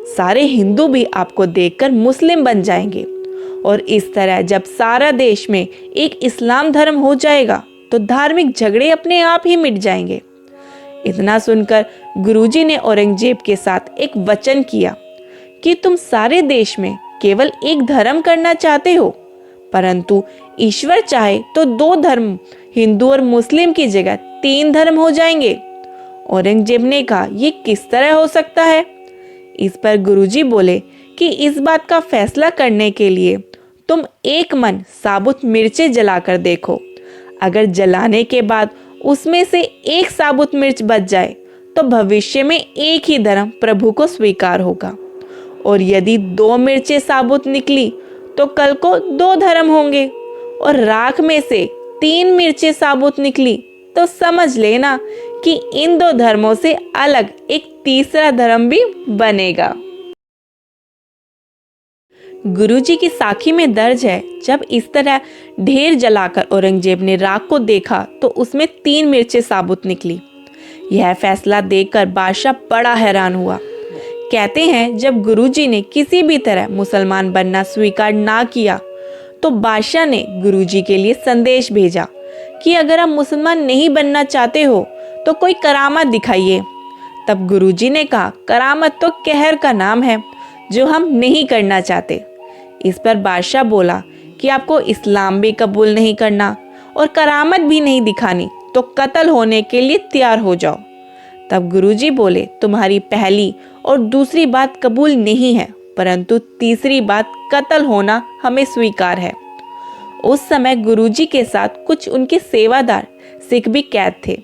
सारे हिंदू भी आपको देखकर मुस्लिम बन जाएंगे और इस तरह जब सारा देश में एक इस्लाम धर्म हो जाएगा तो धार्मिक झगड़े अपने आप ही मिट जाएंगे। इतना सुनकर गुरुजी ने औरंगजेब के साथ एक वचन किया कि तुम सारे देश में केवल एक धर्म करना चाहते हो, परंतु ईश्वर चाहे तो 2 धर्म हिंदू और मुस्लिम की जगह 3 धर्म हो जाएंगे। औरंगजेब ने कहा, ये किस तरह हो सकता है? इस पर गुरुजी बोले कि इस बात का फैसला करने के लिए तुम एक मन साबुत मिर्चें जलाकर देखो। अगर जलाने के बाद उसमें से एक साबुत मिर्च बच जाए तो भविष्य में एक ही धर्म प्रभु को स्वीकार होगा, और यदि 2 मिर्चें साबुत निकली तो कल को 2 धर्म होंगे, और राख में से 3 मिर्चें साबुत निकली तो समझ लेना कि इन 2 धर्मों से अलग एक तीसरा धर्म भी बनेगा। गुरुजी की साखी में दर्ज है, जब इस तरह ढेर जलाकर औरंगजेब ने राख को देखा तो उसमें 3 मिर्चें साबुत निकली। यह फैसला देखकर बादशाह बड़ा हैरान हुआ। कहते हैं जब गुरुजी ने किसी भी तरह मुसलमान बनना स्वीकार ना किया तो बादशाह ने गुरुजी के लिए संदेश भेजा कि अगर आप मुसलमान नहीं बनना चाहते हो तो कोई करामत दिखाइए। तब गुरुजी ने कहा, करामत तो कहर का नाम है जो हम नहीं करना चाहते। इस पर बादशाह बोला कि आपको इस्लाम भी कबूल नहीं करना और करामत भी नहीं दिखानी तो कत्ल होने के लिए तैयार हो जाओ। तब गुरुजी बोले, तुम्हारी पहली और दूसरी बात कबूल नहीं है, परंतु तीसरी बात कत्ल होना हमें स्वीकार है। उस समय गुरुजी के साथ कुछ उनके सेवादार सिख भी कैद थे।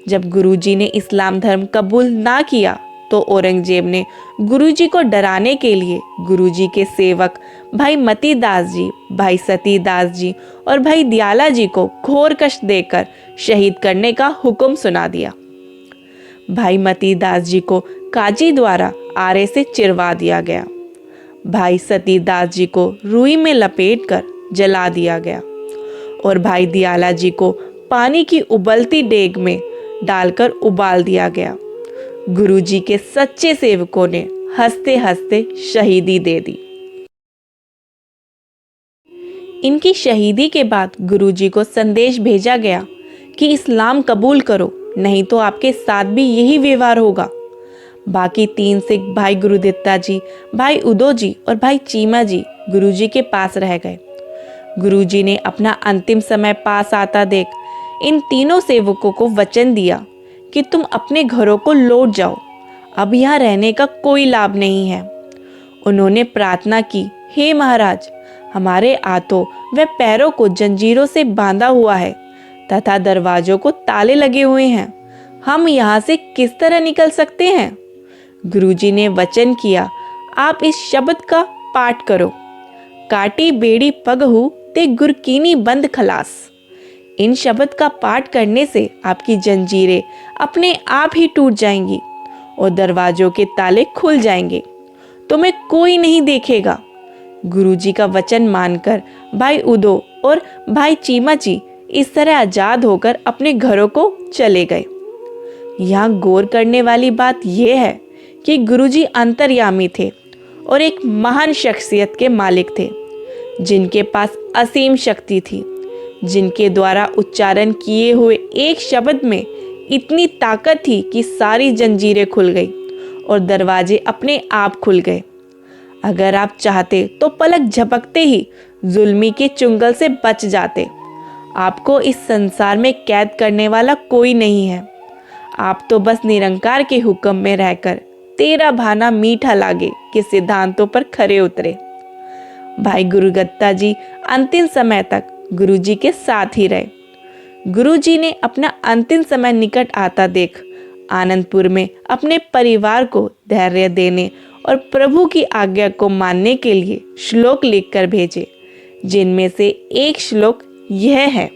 जब गुरुजी ने इस्लाम धर्म कबूल ना किया तो औरंगजेब ने गुरुजी को डराने के लिए गुरुजी के सेवक भाई मती दास जी, भाई सती दास जी और भाई दयाला जी को घोर कष्ट देकर शहीद करने का हुक्म सुना दिया। भाई मती दास जी को काजी द्वारा आरे से चिरवा दिया गया। भाई सती दास जी को रुई में लपेटकर जला दिया गया और भाई दयाला जी को पानी की उबलती डेग में डालकर उबाल दिया गया। गुरुजी के सच्चे सेवकों ने हंसते हंसते शहीदी दे दी। इनकी शहीदी के बाद गुरुजी को संदेश भेजा गया कि इस्लाम कबूल करो, नहीं तो आपके साथ भी यही व्यवहार होगा। बाकी 3 सिख भाई गुरुदित्ता जी, भाई उदो जी और भाई चीमा जी गुरुजी के पास रह गए। गुरुजी ने अपना अंतिम समय पास आता देख इन तीनों सेवकों को वचन दिया कि तुम अपने घरों को लौट जाओ, अब यहाँ रहने का कोई लाभ नहीं है। उन्होंने प्रार्थना की, हे महाराज, हमारे हाथों व पैरों को जंजीरों से बांधा हुआ है तथा दरवाजों को ताले लगे हुए हैं, हम यहाँ से किस तरह निकल सकते हैं? गुरुजी ने वचन किया, आप इस शब्द का पाठ करो, काटी बेड़ी पगहू ते गुरकीनी बंद खलास। इन शब्द का पाठ करने से आपकी जंजीरें अपने आप ही टूट जाएंगी और दरवाजों के ताले खुल जाएंगे। तुम्हें कोई नहीं देखेगा। गुरुजी का वचन मानकर भाई उदो और भाई चीमाची इस तरह आजाद होकर अपने घरों को चले गए। यहाँ गौर करने वाली बात यह है कि गुरुजी अंतर्यामी थे और एक महान शख्सियत के मालिक थे, जिनके पास असीम शक्ति थी, जिनके द्वारा उच्चारण किए हुए एक शब्द में इतनी ताकत थी कि सारी जंजीरें खुल गई और दरवाजे अपने आप खुल गए। अगर आप चाहते तो पलक झपकते ही जुल्मी के चुंगल से बच जाते। आपको इस संसार में कैद करने वाला कोई नहीं है। आप तो बस निरंकार के हुक्म में रहकर तेरा भाना मीठा लागे के सिद्धांतों पर खरे उतरे। भाई गुरुगत्ता जी अंतिम समय तक गुरुजी के साथ ही रहे। गुरुजी ने अपना अंतिम समय निकट आता देख आनंदपुर में अपने परिवार को धैर्य देने और प्रभु की आज्ञा को मानने के लिए श्लोक लिखकर भेजे, जिनमें से एक श्लोक यह है।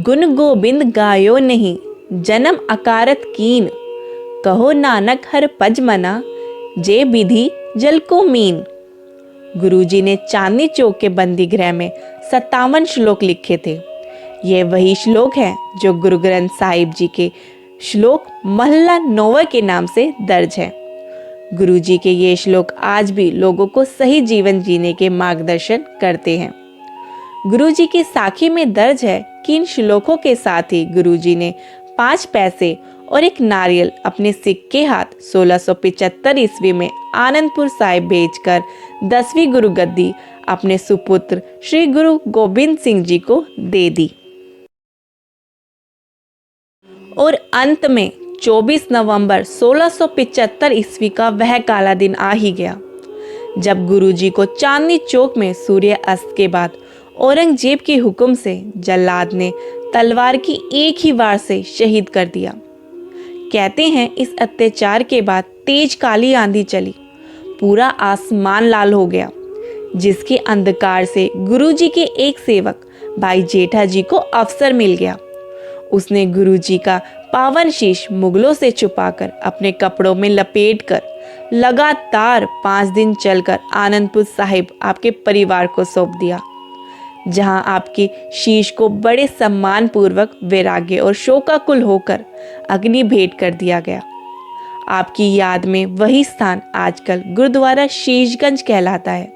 गुण गोबिंद गायो नहीं, जन्म अकारत कीन, कहो नानक हर पज मना, जे विधि जल को मीन। गुरुजी ने चांदनी चौक के बंदी गृह में 57 श्लोक लिखे थे। ये वही श्लोक हैं जो गुरु ग्रंथ साहिब जी के श्लोक महला 9 के नाम से दर्ज है। गुरुजी के ये श्लोक आज भी लोगों को सही जीवन जीने के मार्गदर्शन करते हैं। गुरुजी की साखी में दर्ज है कि इन श्लोकों के साथ ही गुरुजी ने 5 पैसे और एक नारियल अपने सिक्के हाथ 1675 ईस्वी में आनंदपुर साहिब भेजकर 10वीं गुरु गद्दी अपने सुपुत्र श्री गुरु गोबिंद सिंह जी को दे दी। और अंत में 24 नवंबर 1675 ईस्वी का वह काला दिन आ ही गया, जब गुरुजी को चांदनी चौक में सूर्य अस्त के बाद औरंगजेब के हुक्म से जल्लाद ने तलवार की एक ही वार से शहीद कर दिया। कहते हैं इस अत्याचार के बाद तेज काली आंधी चली, पूरा आसमान लाल हो गया, जिसके अंधकार से गुरुजी के एक सेवक भाई जेठा जी को अवसर मिल गया। उसने गुरुजी का पावन शीश मुगलों से छुपाकर अपने कपड़ों में लपेटकर लगातार 5 दिन चलकर आनंदपुर साहिब आपके परिवार को सौंप दिया, जहां आपके शीश को बड़े सम्मान पूर्वक वैराग्य और शोकाकुल होकर अग्नि भेंट कर दिया गया। आपकी याद में वही स्थान आजकल गुरुद्वारा शीशगंज कहलाता है।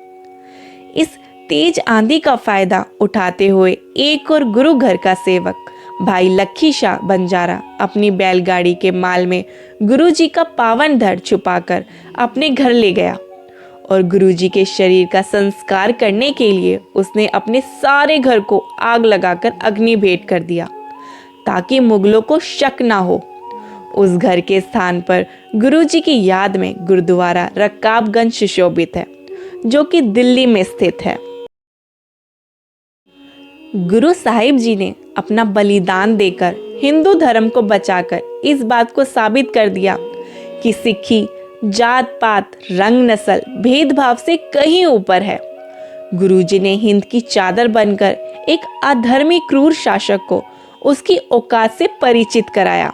इस तेज आंधी का फायदा उठाते हुए एक और गुरु घर का सेवक भाई लक्खी शाह बंजारा अपनी बैलगाड़ी के माल में गुरुजी का पावन धड़ छुपाकर अपने घर ले गया और गुरुजी के शरीर का संस्कार करने के लिए उसने अपने सारे घर को आग लगाकर अग्नि भेंट कर दिया, ताकि मुगलों को शक ना हो। उस घर के स्थान पर गुरुजी की याद में गुरुद्वारा रकाबगंज सुशोभित है, जो कि दिल्ली में स्थित है। गुरु साहिब जी ने अपना बलिदान देकर हिंदू धर्म को बचाकर इस बात को साबित कर दिया कि सिक्खी जात पात रंग नस्ल भेदभाव से कहीं ऊपर है। गुरुजी ने हिंद की चादर बनकर एक अधर्मी क्रूर शासक को उसकी औकात से परिचित कराया।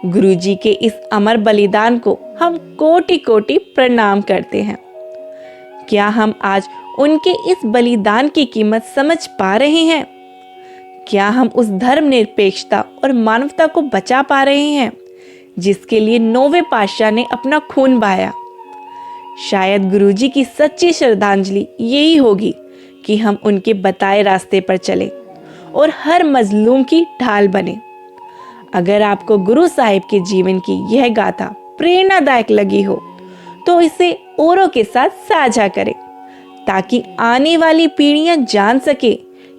गुरुजी के इस अमर बलिदान को हम कोटि कोटि प्रणाम करते हैं। क्या हम आज उनके इस बलिदान की कीमत समझ पा रहे हैं? क्या हम उस धर्मनिरपेक्षता और मानवता को बचा पा रहे हैं जिसके लिए 9वें पातशाह ने अपना खून बहाया? शायद गुरुजी की सच्ची श्रद्धांजलि यही होगी कि हम उनके बताए रास्ते पर चलें और हर मजलूम की ढाल बने। अगर आपको गुरु साहिब के जीवन की यह गाथा प्रेरणादायक लगी हो तो इसे औरों के साथ साझा करें, ताकि आने वाली पीढ़ियां जान सके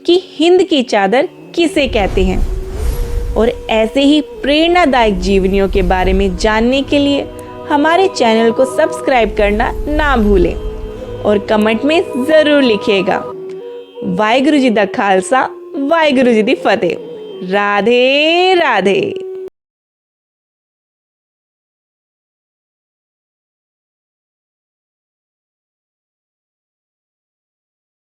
कि हिंद की चादर किसे कहते हैं। और ऐसे ही प्रेरणादायक जीवनियों के बारे में जानने के लिए हमारे चैनल को सब्सक्राइब करना ना भूलें और कमेंट में ज़रूर लिखिएगा। वाहिगुरु जी दा खालसा, वाहिगुरु जी दी फतेह। राधे राधे।